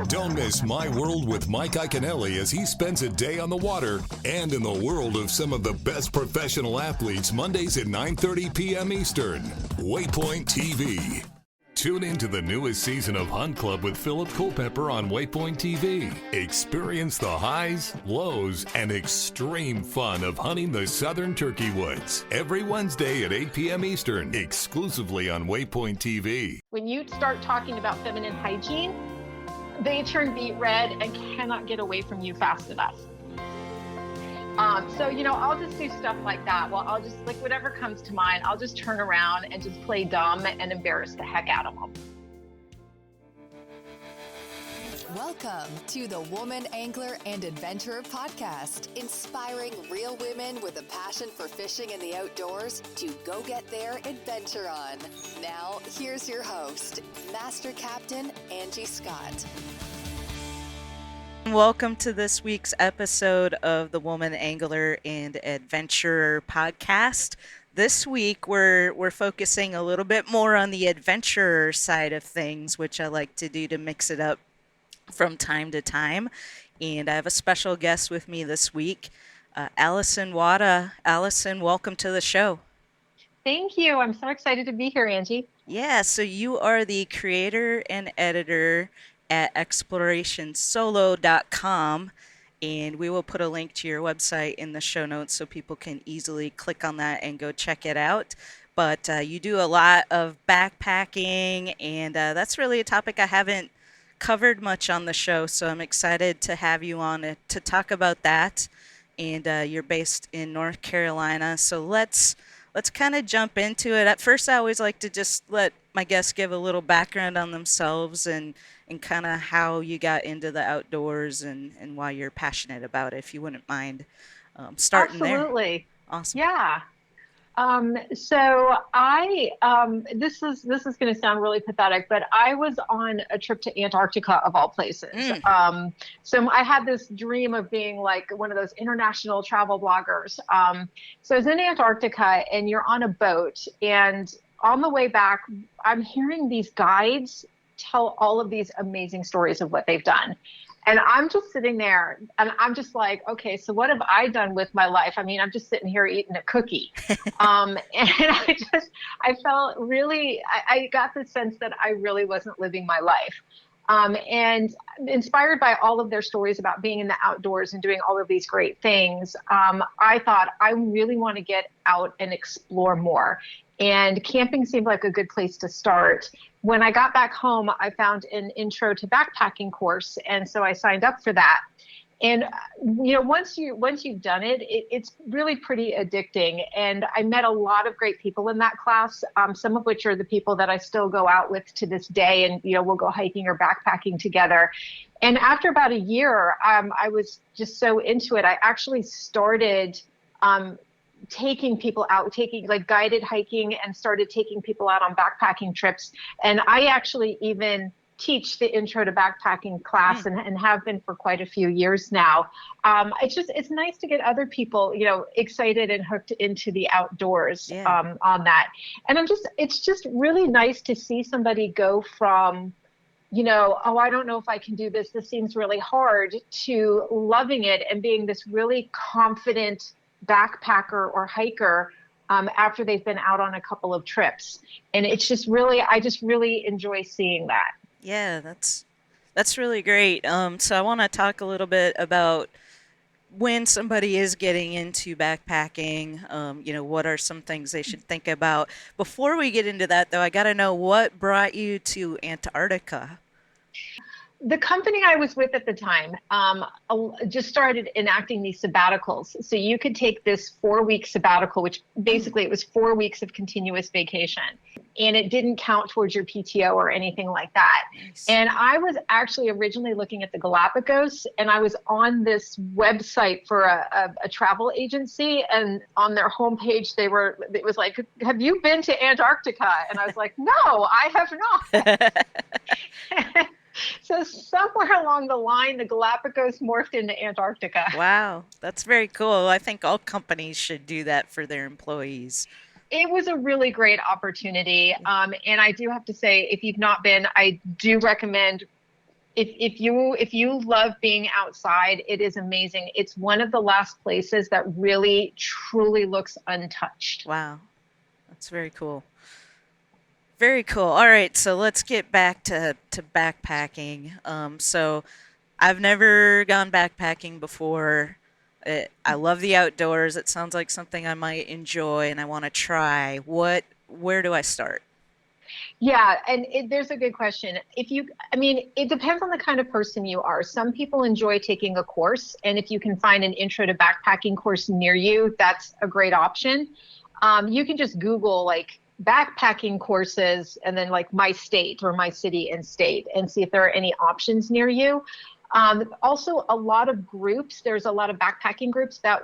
Don't miss My World with Mike Iaconelli as he spends a day on the water and in the world of some of the best professional athletes Mondays at 9:30 p.m. Eastern. Waypoint TV. Tune into the newest season of Hunt Club with Philip Culpepper on Waypoint TV. Experience the highs, lows, and extreme fun of hunting the southern turkey woods. Every Wednesday at 8 p.m. Eastern, exclusively on Waypoint TV. When you start talking about feminine hygiene, they turn beet red and cannot get away from you fast enough. So, I'll just do stuff like that. Well, I'll just, whatever comes to mind, I'll just turn around and just play dumb and embarrass the heck out of them. Welcome to the Woman Angler and Adventurer Podcast, inspiring real women with a passion for fishing in the outdoors to go get their adventure on. Now, here's your host, Master Captain Angie Scott. Welcome to this week's episode of the Woman Angler and Adventurer Podcast. This week we're focusing a little bit more on the adventurer side of things, which I like to do to mix it up from time to time. And I have a special guest with me this week, Alison Watta. Alison, welcome to the show. Thank you. I'm so excited to be here, Angie. Yeah, so you are the creator and editor at explorationsolo.com, and we will put a link to your website in the show notes so people can easily click on that and go check it out. But you do a lot of backpacking, and that's really a topic I haven't covered much on the show, so I'm excited to have you on to talk about that. And you're based in North Carolina, so let's kind of jump into it. At first, I always like to just let my guests give a little background on themselves and kind of how you got into the outdoors and why you're passionate about it, if you wouldn't mind starting there. Absolutely. Awesome. Yeah. So I, this is going to sound really pathetic, but I was on a trip to Antarctica of all places. So I had this dream of being like one of those international travel bloggers. So I was in Antarctica and you're on a boat, and on the way back, I'm hearing these guides tell all of these amazing stories of what they've done. And I'm just sitting there and I'm just like, okay, so what have I done with my life? I mean, I'm just sitting here eating a cookie. And I felt really, I got the sense that I really wasn't living my life. And inspired by all of their stories about being in the outdoors and doing all of these great things, I thought I really want to get out and explore more. And camping seemed like a good place to start. When I got back home, I found an intro to backpacking course, and so I signed up for that. And once you've done it, it's really pretty addicting. And I met a lot of great people in that class, some of which are the people that I still go out with to this day, and we'll go hiking or backpacking together. And after about a year, I was just so into it. I actually started taking people out, taking like guided hiking, and started taking people out on backpacking trips. And I actually even teach the intro to backpacking class and have been for quite a few years now. It's nice to get other people, excited and hooked into the outdoors on that. And it's just really nice to see somebody go from, oh, I don't know if I can do this. This seems really hard, to loving it and being this really confident backpacker or hiker after they've been out on a couple of trips. And it's just really, I just really enjoy seeing that. Yeah, that's really great. So I want to talk a little bit about when somebody is getting into backpacking, what are some things they should think about. Before we get into that, though, I got to know what brought you to Antarctica. The company I was with at the time just started enacting these sabbaticals. So you could take this 4-week sabbatical, which basically it was 4 weeks of continuous vacation. And it didn't count towards your PTO or anything like that. Nice. And I was actually originally looking at the Galapagos, and I was on this website for a travel agency, and on their homepage, it was like, have you been to Antarctica? And I was like, no, I have not. So somewhere along the line, the Galapagos morphed into Antarctica. Wow, that's very cool. I think all companies should do that for their employees. It was a really great opportunity. And I do have to say, if you've not been, I do recommend If you love being outside, it is amazing. It's one of the last places that really truly looks untouched. Wow. That's very cool. Very cool. All right, so let's get back to backpacking. So I've never gone backpacking before. I love the outdoors. It sounds like something I might enjoy and I want to try. Where do I start? Yeah, and there's a good question. I mean, it depends on the kind of person you are. Some people enjoy taking a course, and if you can find an intro to backpacking course near you, that's a great option. You can just Google like backpacking courses and then like my state or my city and state and see if there are any options near you. Also, a lot of groups, there's a lot of backpacking groups that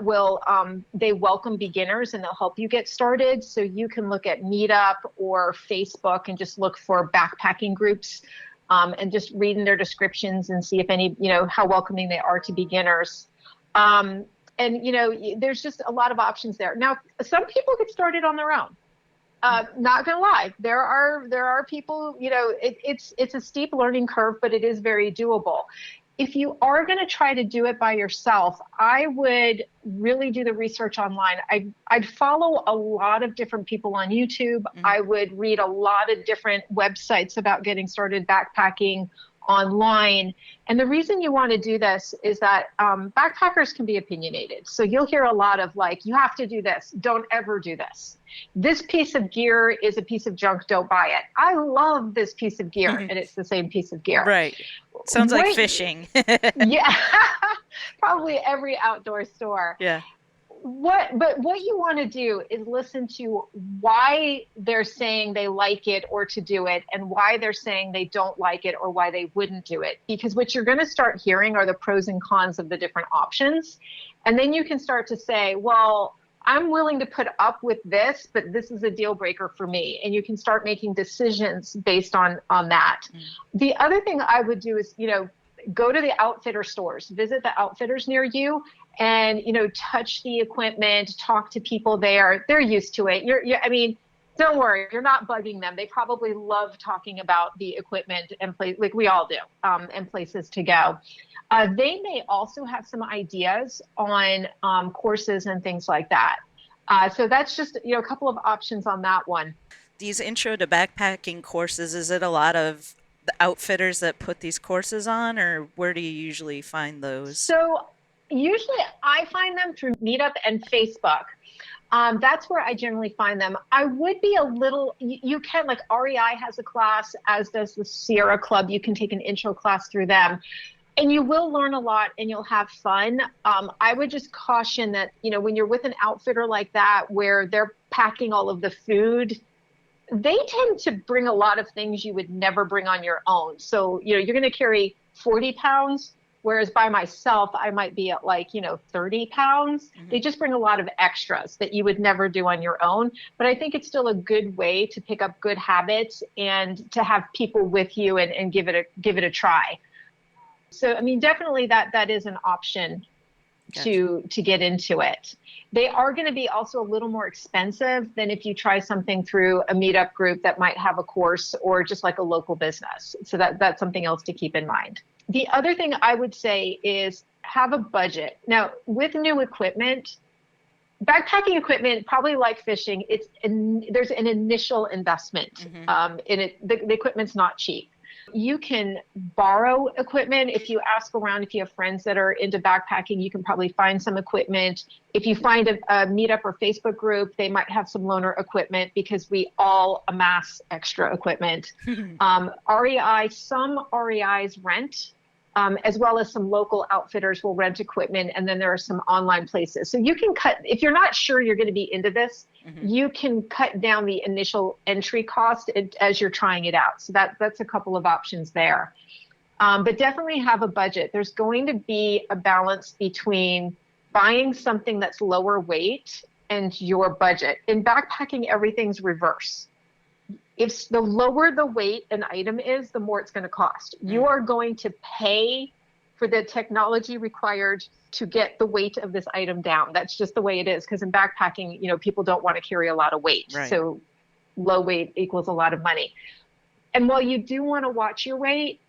they welcome beginners and they'll help you get started. So you can look at Meetup or Facebook and just look for backpacking groups and just read in their descriptions and see if how welcoming they are to beginners. There's just a lot of options there. Now, some people get started on their own. Not gonna lie, there are people, it's a steep learning curve, but it is very doable. If you are going to try to do it by yourself, I would really do the research online. I'd follow a lot of different people on YouTube. I would read a lot of different websites about getting started backpacking online. And the reason you want to do this is that backpackers can be opinionated. So you'll hear a lot of like, you have to do this. Don't ever do this. This piece of gear is a piece of junk. Don't buy it. I love this piece of gear, and it's the same piece of gear. Right. Sounds like fishing. Yeah, probably every outdoor store. Yeah. But what you want to do is listen to why they're saying they like it or to do it, and why they're saying they don't like it or why they wouldn't do it. Because what you're going to start hearing are the pros and cons of the different options. And then you can start to say, well, I'm willing to put up with this, but this is a deal breaker for me. And you can start making decisions based on that. The other thing I would do is, go to the outfitter stores, visit the outfitters near you, and, touch the equipment, talk to people there. They're used to it. Don't worry, you're not bugging them. They probably love talking about the equipment and like we all do, and places to go. They may also have some ideas on courses and things like that. So that's just, a couple of options on that one. These intro to backpacking courses, is it a lot of the outfitters that put these courses on, or where do you usually find those? So usually I find them through Meetup and Facebook. That's where I generally find them. I would be you can, like REI has a class, as does the Sierra Club. You can take an intro class through them. And you will learn a lot and you'll have fun. I would just caution that, when you're with an outfitter like that, where they're packing all of the food, they tend to bring a lot of things you would never bring on your own. So, you're going to carry 40 pounds, whereas by myself, I might be at 30 pounds. They just bring a lot of extras that you would never do on your own. But I think it's still a good way to pick up good habits and to have people with you and give it a try. So, definitely that is an option. Gotcha. to get into it. They are going to be also a little more expensive than if you try something through a meetup group that might have a course or just like a local business. So that's something else to keep in mind. The other thing I would say is have a budget. Now, with new equipment, backpacking equipment, probably like fishing, there's an initial investment in it. The equipment's not cheap. You can borrow equipment. If you ask around, if you have friends that are into backpacking, you can probably find some equipment. If you find a Meetup or Facebook group, they might have some loaner equipment because we all amass extra equipment. Some REIs rent, as well as some local outfitters will rent equipment. And then there are some online places. So you can if you're not sure you're going to be into this, you can cut down the initial entry cost as you're trying it out. So that's a couple of options there. But definitely have a budget. There's going to be a balance between buying something that's lower weight and your budget. In backpacking, everything's reverse. If the lower the weight an item is, the more it's going to cost. You are going to pay for the technology required to get the weight of this item down. That's just the way it is. Because in backpacking, people don't want to carry a lot of weight. Right. So low weight equals a lot of money. And while you do want to watch your weight,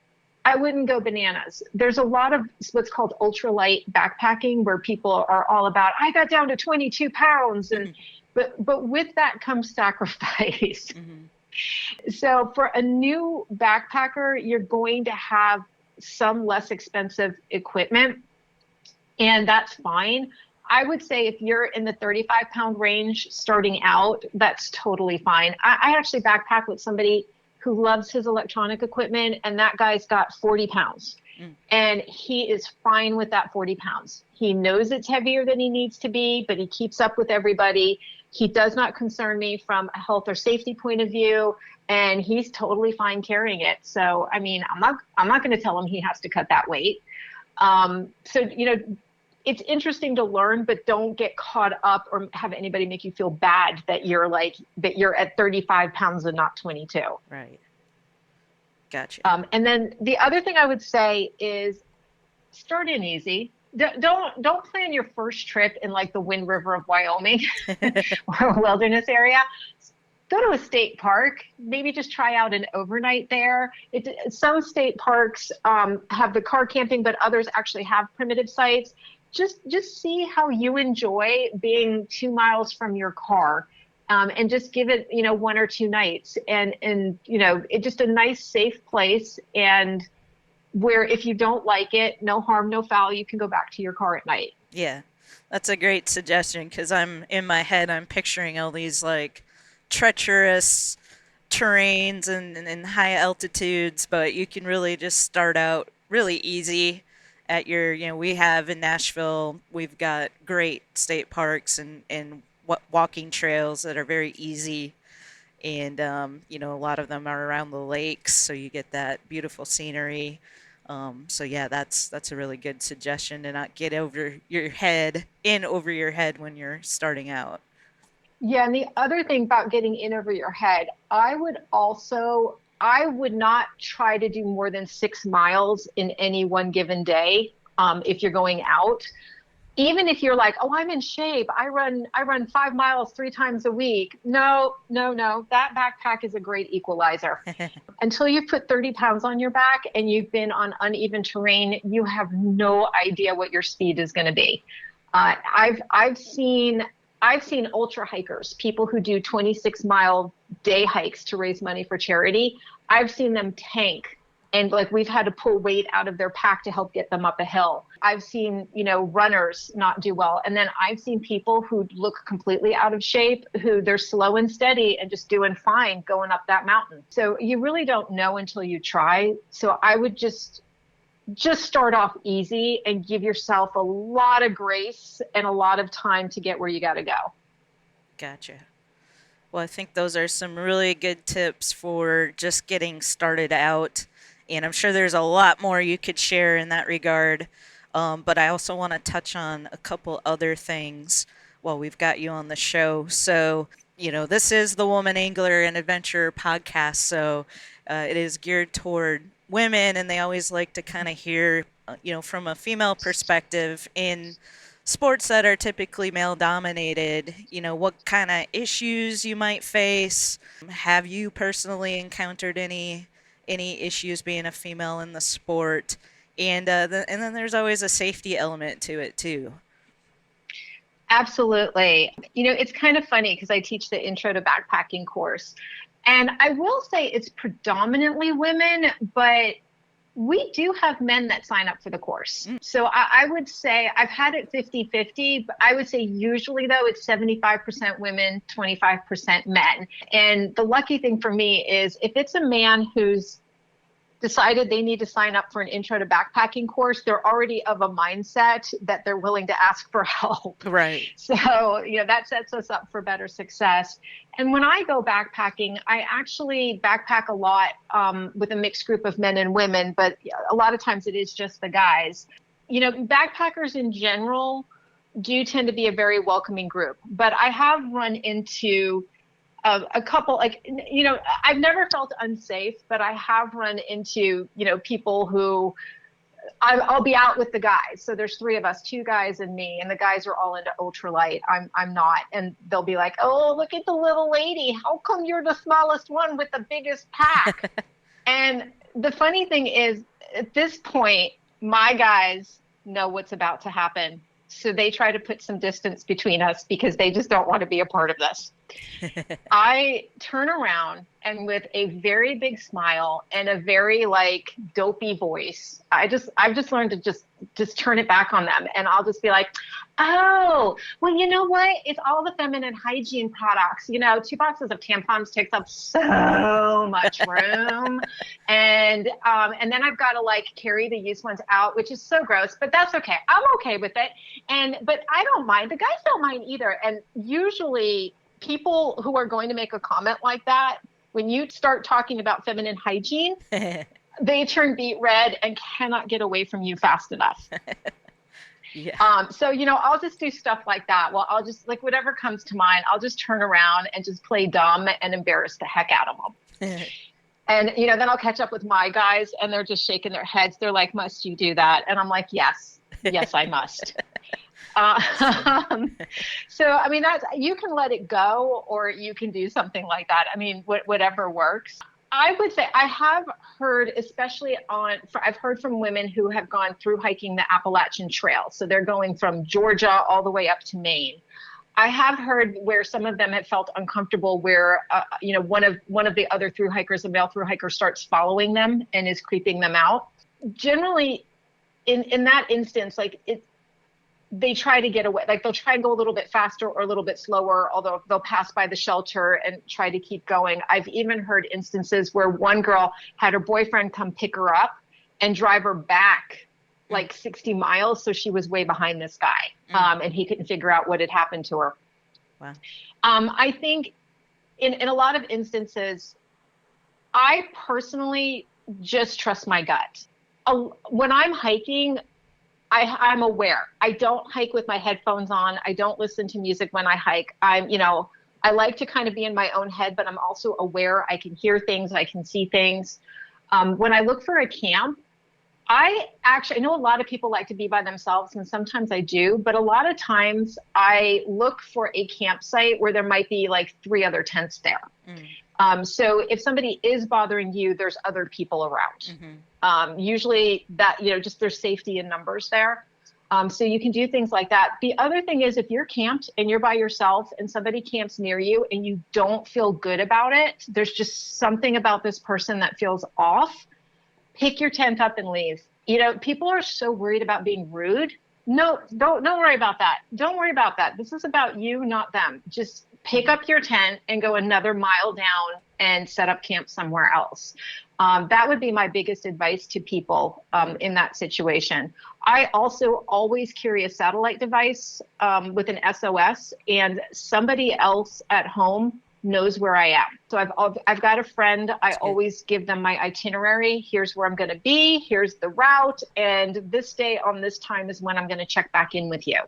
I wouldn't go bananas. There's a lot of what's called ultralight backpacking where people are all about, I got down to 22 pounds. And but with that comes sacrifice. So for a new backpacker, you're going to have some less expensive equipment, and that's fine. I would say if you're in the 35-pound range starting out, that's totally fine. I actually backpack with somebody who loves his electronic equipment, and that guy's got 40 pounds. And he is fine with that 40 pounds. He knows it's heavier than he needs to be, but he keeps up with everybody. He does not concern me from a health or safety point of view, and he's totally fine carrying it. So, I mean, I'm not going to tell him he has to cut that weight. So, it's interesting to learn, but don't get caught up or have anybody make you feel bad that you're at 35 pounds and not 22. Right. Gotcha. And then the other thing I would say is start in easy. Don't plan your first trip in like the Wind River of Wyoming or a wilderness area. Go to a state park, maybe just try out an overnight there. Some state parks have the car camping, but others actually have primitive sites. Just see how you enjoy being 2 miles from your car, and just give it, 1 or 2 nights, and it's just a nice, safe place, and where if you don't like it, no harm, no foul, you can go back to your car at night. Yeah, that's a great suggestion because I'm picturing all these like treacherous terrains and high altitudes, but you can really just start out really easy at your, we have in Nashville, we've got great state parks and walking trails that are very easy. And, a lot of them are around the lakes, so you get that beautiful scenery. So yeah, that's a really good suggestion to not get in over your head when you're starting out. Yeah, and the other thing about getting in over your head, I would not try to do more than 6 miles in any one given day if you're going out. Even if you're like, oh, I'm in shape, I run 5 miles 3 times a week. No. That backpack is a great equalizer. Until you've put 30 pounds on your back and you've been on uneven terrain, you have no idea what your speed is going to be. I've seen ultra hikers, people who do 26-mile day hikes to raise money for charity. I've seen them tank, and like we've had to pull weight out of their pack to help get them up a hill. I've seen, runners not do well. And then I've seen people who look completely out of shape, who they're slow and steady and just doing fine going up that mountain. So you really don't know until you try. So I would just start off easy and give yourself a lot of grace and a lot of time to get where you got to go. Gotcha. Well, I think those are some really good tips for just getting started out. And I'm sure there's a lot more you could share in that regard. But I also want to touch on a couple other things while we've got you on the show. So, this is the Woman Angler and Adventurer podcast. So it is geared toward women, and they always like to kind of hear, from a female perspective in sports that are typically male dominated, what kind of issues you might face. Have you personally encountered any issues being a female in the sport? And then there's always a safety element to it too. Absolutely. It's kind of funny because I teach the Intro to Backpacking course. And I will say it's predominantly women, but we do have men that sign up for the course. So I would say I've had it 50-50, but I would say usually, though, it's 75% women, 25% men. And the lucky thing for me is if it's a man who's decided they need to sign up for an Intro to Backpacking course, they're already of a mindset that they're willing to ask for help. Right. So, that sets us up for better success. And when I go backpacking, I actually backpack a lot with a mixed group of men and women, but a lot of times it is just the guys. Backpackers in general do tend to be a very welcoming group, but I have run into a couple, I've never felt unsafe, but I have run into, people who I'll be out with the guys. So there's 3 of us, 2 guys and me, and the guys are all into ultralight. I'm not. And they'll be like, oh, look at the little lady. How come you're the smallest one with the biggest pack? And the funny thing is at this point, my guys know what's about to happen. So they try to put some distance between us because they just don't want to be a part of this. I turn around and with a very big smile and a very like dopey voice, I've just learned to just turn it back on them. And I'll just be like, oh, well, you know what? It's all the feminine hygiene products. 2 boxes of tampons takes up so much room. And then I've got to like carry the used ones out, which is so gross, but that's okay. I'm okay with it. But I don't mind. The guys don't mind either. And usually people who are going to make a comment like that, when you start talking about feminine hygiene, they turn beet red and cannot get away from you fast enough. Yeah. So, I'll just do stuff like that. Well, I'll just like whatever comes to mind, I'll just turn around and just play dumb and embarrass the heck out of them. And, then I'll catch up with my guys and they're just shaking their heads. They're like, must you do that? And I'm like, yes, I must. So, I mean, you can let it go or you can do something like that. I mean, whatever works. I would say I have heard, I've heard from women who have gone through hiking the Appalachian Trail. So they're going from Georgia all the way up to Maine. I have heard where some of them have felt uncomfortable where, one of the other thru hikers, a male thru hiker, starts following them and is creeping them out. Generally, in that instance, they try to get away. Like they'll try and go a little bit faster or a little bit slower, although they'll pass by the shelter and try to keep going. I've even heard instances where one girl had her boyfriend come pick her up and drive her back like 60 miles. So she was way behind this guy. And he couldn't figure out what had happened to her. Wow. I think in a lot of instances, I personally just trust my gut. When I'm hiking, I'm aware. I don't hike with my headphones on. I don't listen to music when I hike. I like to kind of be in my own head, but I'm also aware. I can hear things. I can see things. When I look for a camp, I know a lot of people like to be by themselves, and sometimes I do, but a lot of times I look for a campsite where there might be like 3 other tents there. So if somebody is bothering you, there's other people around. Usually that, just there's safety in numbers there. So you can do things like that. The other thing is if you're camped and you're by yourself and somebody camps near you and you don't feel good about it, there's just something about this person that feels off, pick your tent up and leave. People are so worried about being rude. No, don't worry about that. Don't worry about that. This is about you, not them. Just pick up your tent and go another mile down and set up camp somewhere else. That would be my biggest advice to people in that situation. I also always carry a satellite device with an SOS, and somebody else at home knows where I am. So I've got a friend. I always give them my itinerary. Here's where I'm going to be. Here's the route. And this day on this time is when I'm going to check back in with you.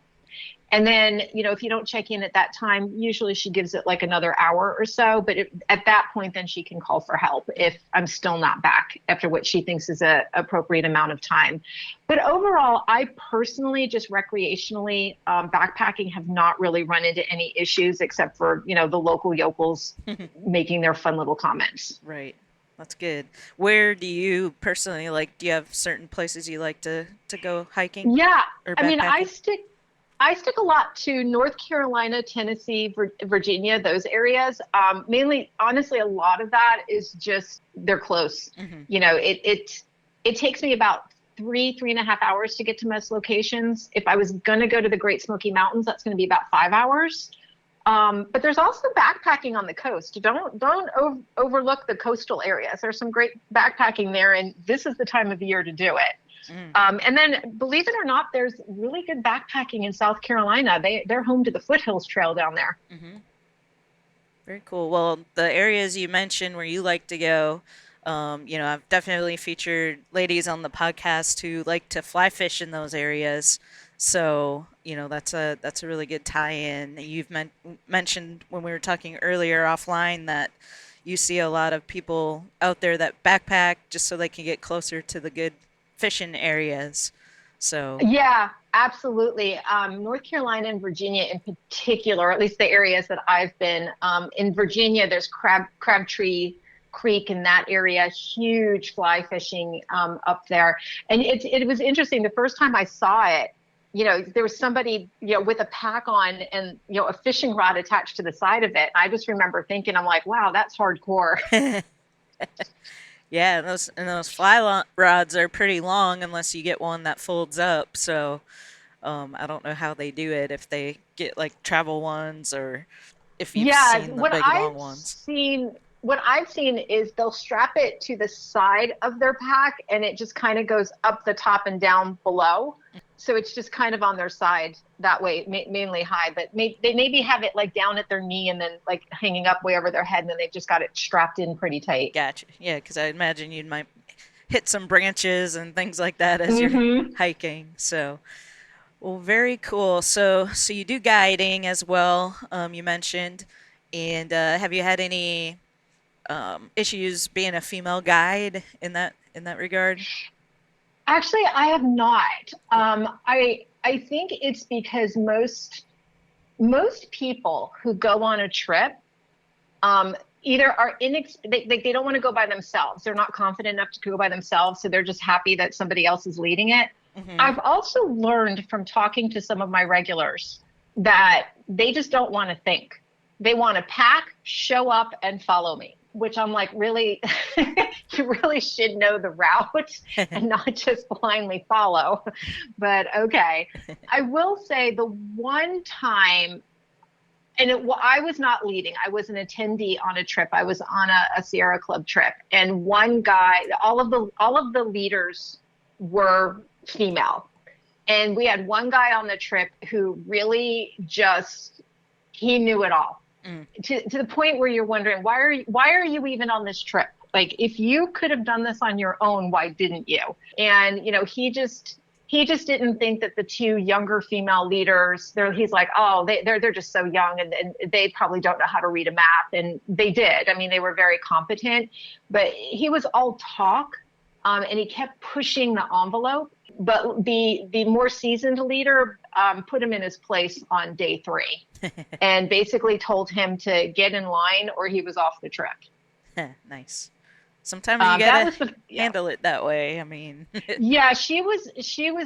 And then, if you don't check in at that time, usually she gives it like another hour or so. But at that point, then she can call for help if I'm still not back after what she thinks is a appropriate amount of time. But overall, I personally, just recreationally, backpacking have not really run into any issues except for, the local yokels making their fun little comments. Right. That's good. Where do you personally do you have certain places you like to go hiking? Yeah. Or I mean, backpacking? I stick a lot to North Carolina, Tennessee, Virginia, those areas. Mainly, honestly, a lot of that is just they're close. It takes me about 3.5 hours to get to most locations. If I was going to go to the Great Smoky Mountains, that's going to be about 5 hours. But there's also backpacking on the coast. Don't overlook the coastal areas. There's some great backpacking there, and this is the time of the year to do it. And then, believe it or not, there's really good backpacking in South Carolina. They're home to the Foothills Trail down there. Very cool. Well, the areas you mentioned where you like to go, I've definitely featured ladies on the podcast who like to fly fish in those areas. So, that's a really good tie-in. You've mentioned when we were talking earlier offline that you see a lot of people out there that backpack just so they can get closer to the good fishing areas. So yeah, absolutely. North Carolina and Virginia in particular, at least the areas that I've been in Virginia, there's Crabtree Creek in that area, huge fly fishing up there. And it was interesting. The first time I saw it, there was somebody, with a pack on and, a fishing rod attached to the side of it. I just remember thinking, I'm like, wow, that's hardcore. Yeah, and those rods are pretty long unless you get one that folds up. So I don't know how they do it, if they get like travel ones or if you've Yeah, seen the big long ones. What I've seen is they'll strap it to the side of their pack and it just kind of goes up the top and down below. So it's just kind of on their side that way, mainly high, but they maybe have it like down at their knee and then like hanging up way over their head, and then they've just got it strapped in pretty tight. Gotcha. Yeah, because I imagine you might hit some branches and things like that as you're Mm-hmm. hiking. So, well, very cool. So you do guiding as well. You mentioned, and have you had any issues being a female guide in that regard? Actually, I have not. I think it's because most people who go on a trip either are they don't want to go by themselves. They're not confident enough to go by themselves, so they're just happy that somebody else is leading it. Hmm. I've also learned from talking to some of my regulars that they just don't want to think. They want to pack, show up, and follow me, which I'm like, really, you really should know the route and not just blindly follow. But okay. I will say the one time, I was not leading. I was an attendee on a trip. I was on a Sierra Club trip, and one guy, all of the leaders were female, and we had one guy on the trip who really he knew it all. To the point where you're wondering, why are you even on this trip? Like, if you could have done this on your own, why didn't you? And he just didn't think that the two younger female leaders, he's like, oh, they're just so young and they probably don't know how to read a map. And they did. I mean, they were very competent, but he was all talk, and he kept pushing the envelope. But the more seasoned leader put him in his place on day 3 and basically told him to get in line or he was off the trip. Nice. Sometimes you gotta Yeah. handle it that way. I mean, Yeah, she was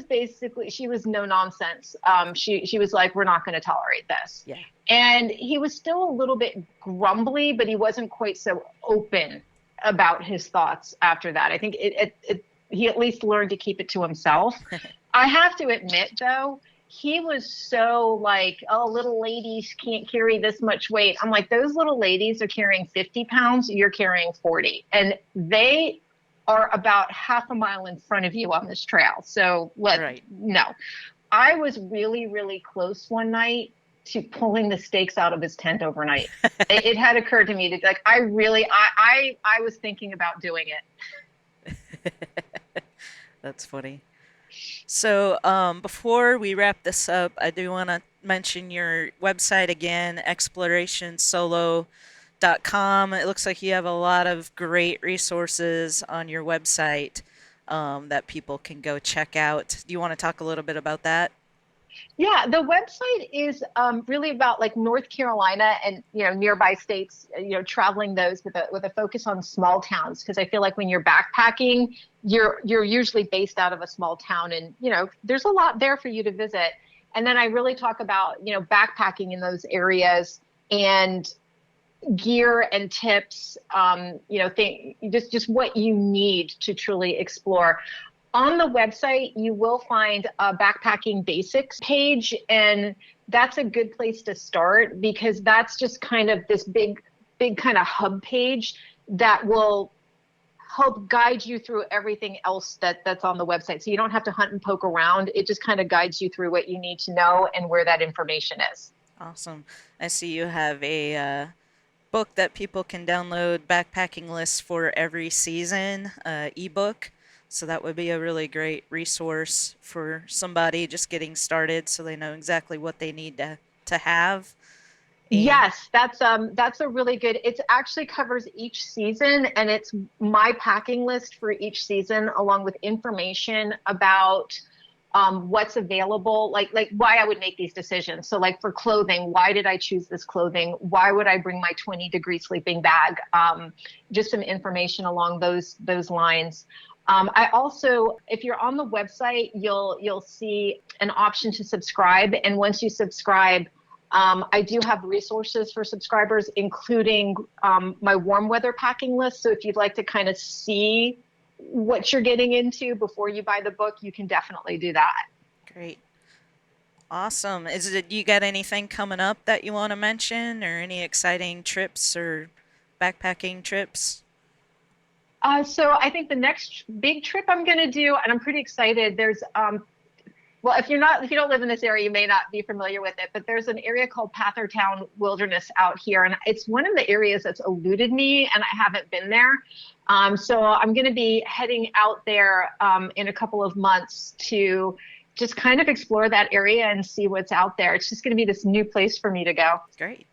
basically, she was no nonsense. She was like, we're not going to tolerate this. yeah. And he was still a little bit grumbly, but he wasn't quite so open about his thoughts after that. I think he at least learned to keep it to himself. I have to admit, though, he was so like, oh, little ladies can't carry this much weight. I'm like, those little ladies are carrying 50 pounds. You're carrying 40. And they are about half a mile in front of you on this trail. So no. I was really, really close one night to pulling the stakes out of his tent overnight. It had occurred to me to like, I was thinking about doing it. That's funny. So before we wrap this up, I do want to mention your website again, explorationsolo.com. It looks like you have a lot of great resources on your website that people can go check out. Do you want to talk a little bit about that? Yeah, the website is really about like North Carolina and nearby states. Traveling those with a focus on small towns, because I feel like when you're backpacking, you're usually based out of a small town, and there's a lot there for you to visit. And then I really talk about backpacking in those areas and gear and tips. Just what you need to truly explore. On the website, you will find a backpacking basics page, and that's a good place to start because that's just kind of this big kind of hub page that will help guide you through everything else that's on the website. So you don't have to hunt and poke around. It just kind of guides you through what you need to know and where that information is. Awesome. I see you have a book that people can download, Backpacking Lists for Every Season, ebook. So that would be a really great resource for somebody just getting started so they know exactly what they need to have. And yes, that's a really good, it actually covers each season, and it's my packing list for each season along with information about what's available, like why I would make these decisions. So like for clothing, why did I choose this clothing? Why would I bring my 20-degree sleeping bag? Just some information along those lines. I also, if you're on the website, you'll see an option to subscribe. And once you subscribe, I do have resources for subscribers, including my warm weather packing list. So if you'd like to kind of see what you're getting into before you buy the book, you can definitely do that. Great. Awesome. You got anything coming up that you want to mention, or any exciting trips or backpacking trips? So I think the next big trip I'm going to do, and I'm pretty excited, there's well, if you don't live in this area, you may not be familiar with it, but there's an area called Pathertown Wilderness out here, and it's one of the areas that's eluded me, and I haven't been there. So I'm going to be heading out there in a couple of months to just kind of explore that area and see what's out there. It's just going to be this new place for me to go. Great.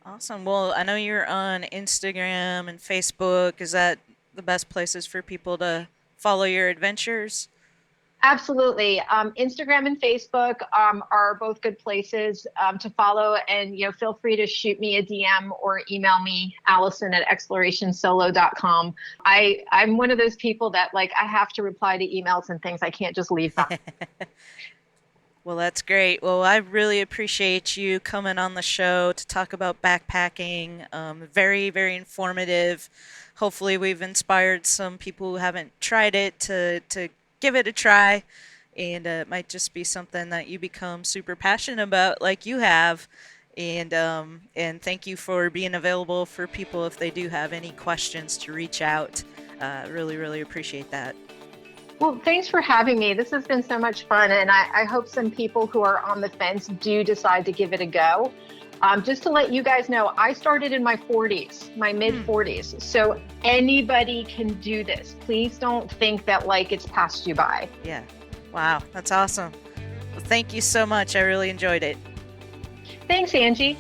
Awesome. Well, I know you're on Instagram and Facebook. Is that the best places for people to follow your adventures? Absolutely. Instagram and Facebook are both good places to follow, and feel free to shoot me a DM or email me, Alison at explorationsolo.com. I'm one of those people that I have to reply to emails and things. I can't just leave them. Well, that's great. Well, I really appreciate you coming on the show to talk about backpacking. Very, very informative. Hopefully we've inspired some people who haven't tried it to give it a try, and it might just be something that you become super passionate about like you have. And thank you for being available for people if they do have any questions to reach out. Really, really appreciate that. Well, thanks for having me. This has been so much fun, and I hope some people who are on the fence do decide to give it a go. Just to let you guys know, I started in my 40s, my mid-40s, so anybody can do this. Please don't think that it's passed you by. Yeah. Wow, that's awesome. Well, thank you so much. I really enjoyed it. Thanks, Angie.